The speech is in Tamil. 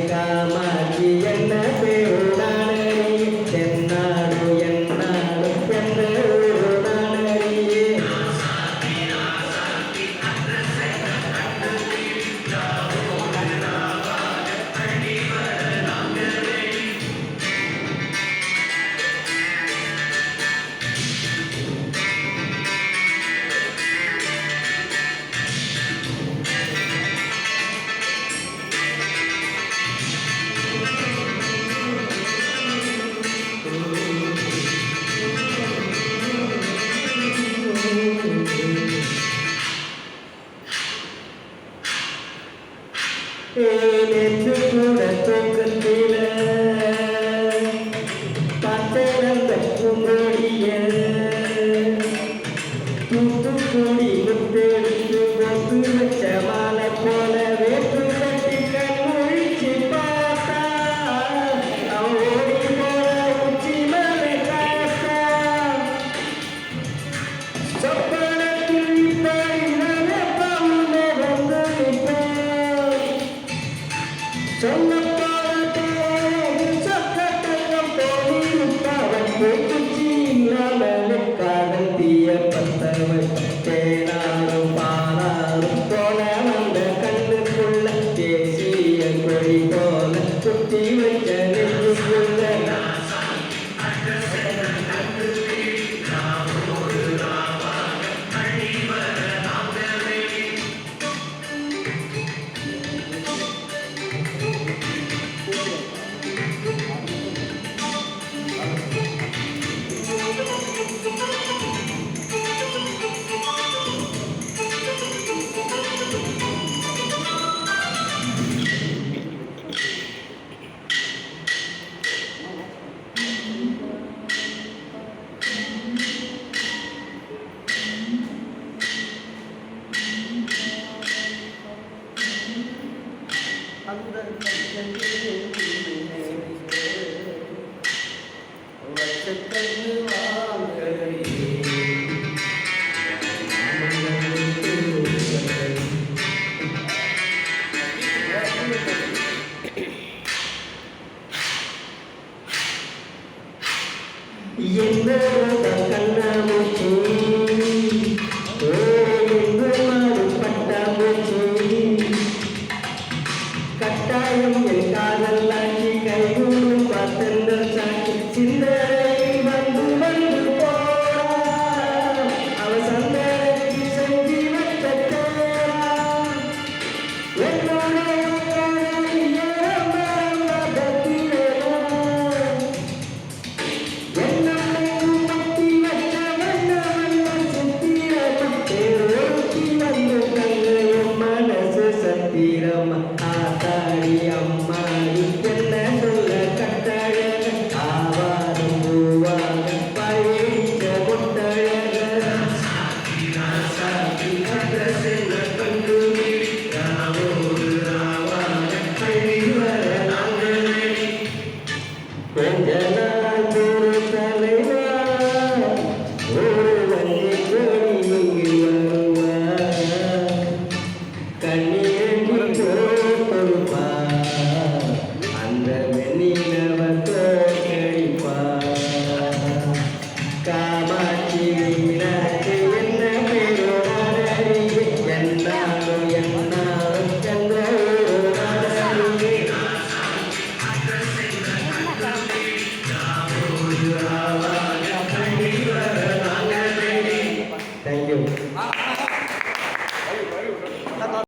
காமாட்சி என்ன பேருடானே தென்னாடு என்னாடு என்ற ஊருடானே நேற்று கூட தூக்கத்தில பார்த்தேன் பூங்கொடிய தூத்துக்குடி முத்தெடுத்து பொத்து வச்ச மாலை போல வேற்று கட்டி கண்முழிச்சு பார்த்தா ஓடி போல உச்சி மலை காத்தா சொப்பனத்தில் இப்படிதானே பவுனே வந்து நிற்பேன் சொல்லப்போதே சொக்கத்தக்கம் போலிருப்பவன் பூச்சி இல்லாமல் காதல் தீய பத்தவன் தேனாரும் பாலாரும் போல வந்த கண்ணுக்குள்ள தேசிய கொடி போல குத்தி வச்ச நெஞ்சுக்குள்ள என்னோட கண்ணாமூச்சி மாறும் பட்டாமூச்சி கட்டாயம் என் காதல்லாக்கி கைகூடும் பார்த்தென்ற சாட்சி சிந்தனை வந்து வந்து போடா அவ சந்தனைக்கு செஞ்சு வச்ச தேரா என்னோட ஆத்தாடி அம்மாடி என்ன சொல்ல கட்டழக ஆவாரும் பூவாக பழிச்ச முட்டழக கொஞ்ச நாள் ஒரு தலைவா ஒரு வள்ளி கொடி வருவா கண்ணீர் கொடுப்பா அந்த வெண்ணிலவ தோற்கடிப்பா காமாட்சி மீனாட்சி என்ன பேரோடானே என்னாலும் என்னாலும் என்ற Thank you.